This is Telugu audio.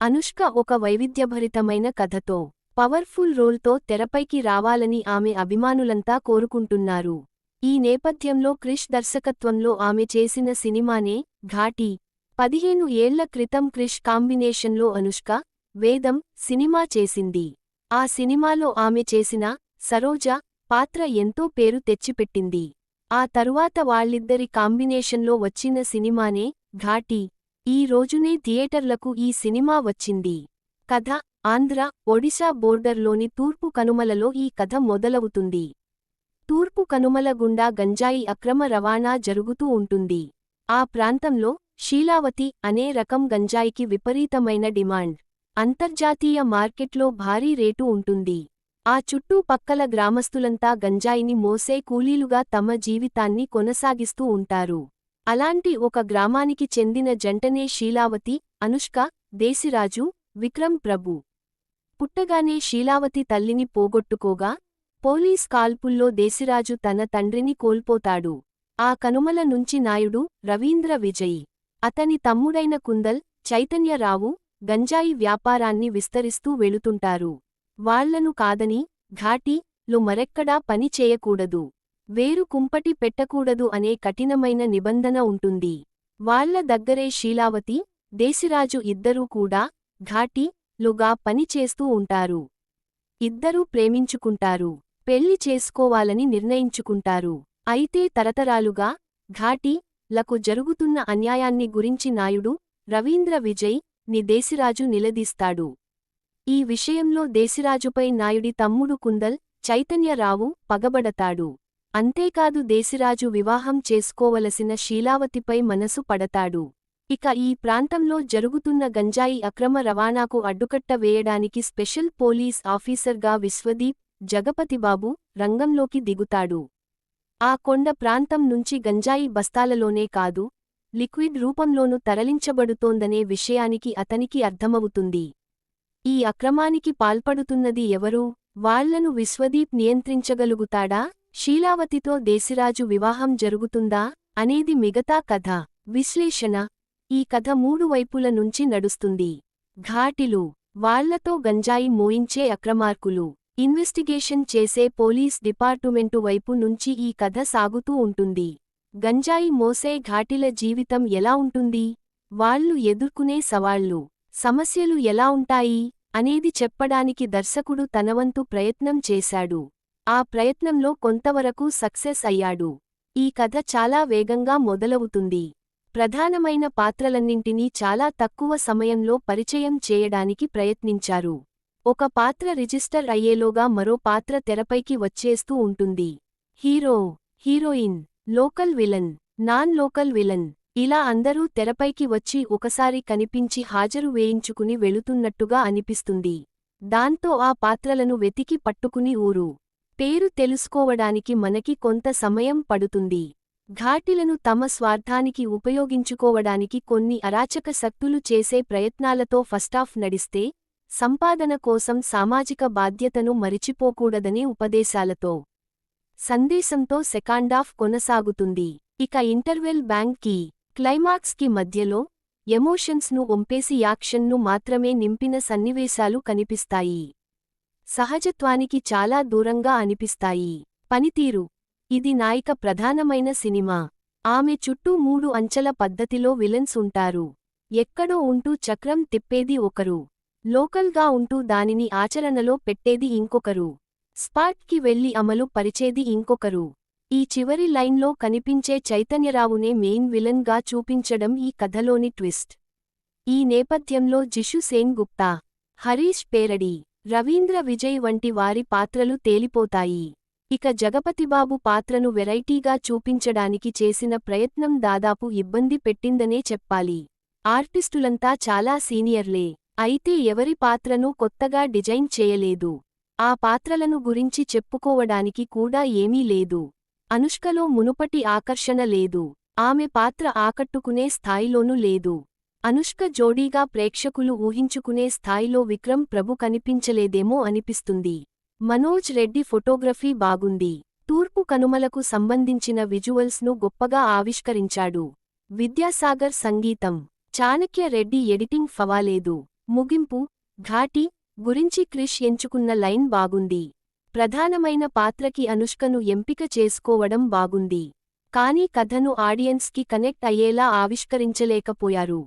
అనుష్క ఒక వైవిధ్యభరితమైన కథతో, పవర్ఫుల్ రోల్తో తెరపైకి రావాలని ఆమె అభిమానులంతా కోరుకుంటున్నారు. ఈ నేపథ్యంలో క్రిష్ దర్శకత్వంలో ఆమె చేసిన సినిమానే ఘాటి. 15 ఏళ్ల క్రితం క్రిష్ కాంబినేషన్లో అనుష్క, వేదం సినిమా చేసింది. ఆ సినిమాలో ఆమె చేసిన సరోజ పాత్ర ఎంతో పేరు తెచ్చిపెట్టింది. ఆ తరువాత వాళ్ళిద్దరి కాంబినేషన్లో వచ్చిన సినిమానే ఘాటి. ఈ రోజునే థియేటర్లకు ఈ సినిమా వచ్చింది. కథ: ఆంధ్ర, ఒడిశా బోర్డర్లోని తూర్పు కనుమలలో ఈ కథ మొదలవుతుంది. తూర్పు కనుమల గుండా గంజాయి అక్రమ రవాణా జరుగుతూ ఉంటుంది. ఆ ప్రాంతంలో శీలావతి అనే రకం గంజాయికి విపరీతమైన డిమాండ్. అంతర్జాతీయ మార్కెట్లో భారీ రేటు ఉంటుంది. ఆ చుట్టూ పక్కల గ్రామస్తులంతా గంజాయిని మోసే కూలీలుగా తమ జీవితాన్ని కొనసాగిస్తూ ఉంటారు. అలాంటి ఒక గ్రామానికి చెందిన జంటనే శీలావతి, అనుష్క, దేశిరాజు, విక్రమ్ ప్రభు. పుట్టగానే శీలావతి తల్లిని పోగొట్టుకోగా, పోలీస్ కాల్పుల్లో దేశిరాజు తన తండ్రిని కోల్పోతాడు. ఆ కనుమల నుంచి నాయుడు, రవీంద్ర విజయ్, అతని తమ్ముడైన కుందల్, చైతన్యరావు గంజాయి వ్యాపారాన్ని విస్తరిస్తూ వెళుతుంటారు. వాళ్లను కాదని, ఘాటి లో మరెక్కడా పని చేయకూడదు, వేరు కుంపటి పెట్టకూడదు అనే కఠినమైన నిబంధన ఉంటుంది. వాళ్ల దగ్గరే శీలావతి, దేశిరాజు ఇద్దరూ కూడా ఘాటి లుగా పని చేస్తూ ఉంటారు. ఇద్దరూ ప్రేమించుకుంటారు. పెళ్లి చేసుకోవాలని నిర్ణయించుకుంటారు. అయితే తరతరాలుగా ఘాటి లకు జరుగుతున్న అన్యాయాన్ని గురించి నాయుడు, రవీంద్ర విజయ్ ని దేశిరాజు నిలదీస్తాడు. ఈ విషయంలో దేశిరాజుపై నాయుడి తమ్ముడు కుందల్, చైతన్యరావు పగబడతాడు. అంతేకాదు దేశిరాజు వివాహం చేసుకోవలసిన శీలావతిపై మనసు పడతాడు. ఇక ఈ ప్రాంతంలో జరుగుతున్న గంజాయి అక్రమ రవాణాకు అడ్డుకట్ట వేయడానికి స్పెషల్ పోలీస్ ఆఫీసర్గా విశ్వదీప్, జగపతిబాబు రంగంలోకి దిగుతాడు. ఆ కొండ ప్రాంతం నుంచి గంజాయి బస్తాలలోనే కాదు, లిక్విడ్ రూపంలోనూ తరలించబడుతోందనే విషయానికి అతనికి అర్థమవుతుంది. ఈ అక్రమానికి పాల్పడుతున్నది ఎవరు? వాళ్లను విశ్వదీప్ నియంత్రించగలుగుతాడా? శీలావతితో దేశిరాజు వివాహం జరుగుతుందా అనేది మిగతా కథ. విశ్లేషణ: ఈ కథ 3 వైపుల నుంచి నడుస్తుంది. ఘాటిలు, వాళ్లతో గంజాయి మోయించే అక్రమార్కులు, ఇన్వెస్టిగేషన్ చేసే పోలీస్ డిపార్టుమెంటు వైపు నుంచి ఈ కథ సాగుతూ ఉంటుంది. గంజాయి మోసే ఘాటిల జీవితం ఎలా ఉంటుంది? వాళ్లు ఎదుర్కొనే సవాళ్లు, సమస్యలు ఎలా ఉంటాయి అనేది చెప్పడానికి దర్శకుడు తనవంతు ప్రయత్నం చేశాడు. ఆ ప్రయత్నంలో కొంతవరకు సక్సెస్ అయ్యాడు. ఈ కథ చాలా వేగంగా మొదలవుతుంది. ప్రధానమైన పాత్రలన్నింటినీ చాలా తక్కువ సమయంలో పరిచయం చేయడానికి ప్రయత్నించారు. ఒక పాత్ర రిజిస్టర్ అయ్యేలోగా మరో పాత్ర తెరపైకి వచ్చేస్తూ ఉంటుంది. Hero, heroine, local villain, non local villain, ఇలా అందరూ తెరపైకి వచ్చి ఒకసారి కనిపించి హాజరు వేయించుకుని వెళుతున్నట్టుగా అనిపిస్తుంది. దాంతో ఆ పాత్రలను వెతికి పట్టుకుని ఊరు పేరు తెలుసుకోవడానికి మనకి కొంత సమయం పడుతుంది. ఘాటిలను తమ స్వార్థానికి ఉపయోగించుకోవడానికి కొన్ని అరాచక శక్తులు చేసే ప్రయత్నాలతో ఫస్టాఫ్ నడిస్తే, సంపాదన కోసం సామాజిక బాధ్యతను మరిచిపోకూడదనే ఉపదేశాలతో, సందేశంతో సెకండాఫ్ కొనసాగుతుంది. ఇక ఇంటర్వెల్ బ్యాంక్ కి, క్లైమాక్స్ కి మధ్యలో ఎమోషన్స్ను ఒంపేసి యాక్షన్ను మాత్రమే నింపిన సన్నివేశాలు కనిపిస్తాయి. సహజత్వానికి చాలా దూరంగా అనిపిస్తాయి. పనితీరు: ఇది నాయిక ప్రధానమైన సినిమా. ఆమె చుట్టూ 3 అంచెల పద్ధతిలో విలన్స్ ఉంటారు. ఎక్కడో ఉంటూ చక్రం తిప్పేది ఒకరు, లోకల్గా ఉంటూ దానిని ఆచరణలో పెట్టేది ఇంకొకరు, స్పాట్కి వెళ్లి అమలు పరిచేది ఇంకొకరు. ఈ చివరి లైన్లో కనిపించే చైతన్యరావునే మెయిన్ విలన్ గా చూపించడం ఈ కథలోని ట్విస్ట్. ఈ నేపథ్యంలో జిషు సేన్ గుప్తా, హరీష్ పేరడి, రవీంద్ర విజయ్ వంటి వారి పాత్రలు తేలిపోతాయి. ఇక జగపతిబాబు పాత్రను వెరైటీగా చూపించడానికి చేసిన ప్రయత్నం దాదాపు ఇబ్బంది పెట్టిందనే చెప్పాలి. ఆర్టిస్టులంతా చాలా సీనియర్లే, అయితే ఎవరి పాత్రనూ కొత్తగా డిజైన్ చేయలేదు. ఆ పాత్రలను గురించి చెప్పుకోవడానికి కూడా ఏమీ లేదు. అనుష్కలో మునుపటి ఆకర్షణ లేదు. ఆమె పాత్ర ఆకట్టుకునే స్థాయిలోనూ లేదు. అనుష్క జోడీగా ప్రేక్షకులు ఊహించుకునే స్థాయిలో విక్రమ్ ప్రభు కనిపించలేదేమో అనిపిస్తుంది. మనోజ్ రెడ్డి ఫోటోగ్రఫీ బాగుంది. తూర్పు కనుమలకు సంబంధించిన విజువల్స్ను గొప్పగా ఆవిష్కరించాడు. విద్యాసాగర్ సంగీతం, చాణక్య రెడ్డి ఎడిటింగ్ ఫవాలేదు. ముగింపు ఘాటి గురించి క్రిష్ ఎంచుకున్న లైన్ బాగుంది. ప్రధానమైన పాత్రకి అనుష్కను ఎంపిక చేసుకోవడం బాగుంది. కానీ కథను ఆడియన్స్కి కనెక్ట్ అయ్యేలా ఆవిష్కరించలేకపోయారు.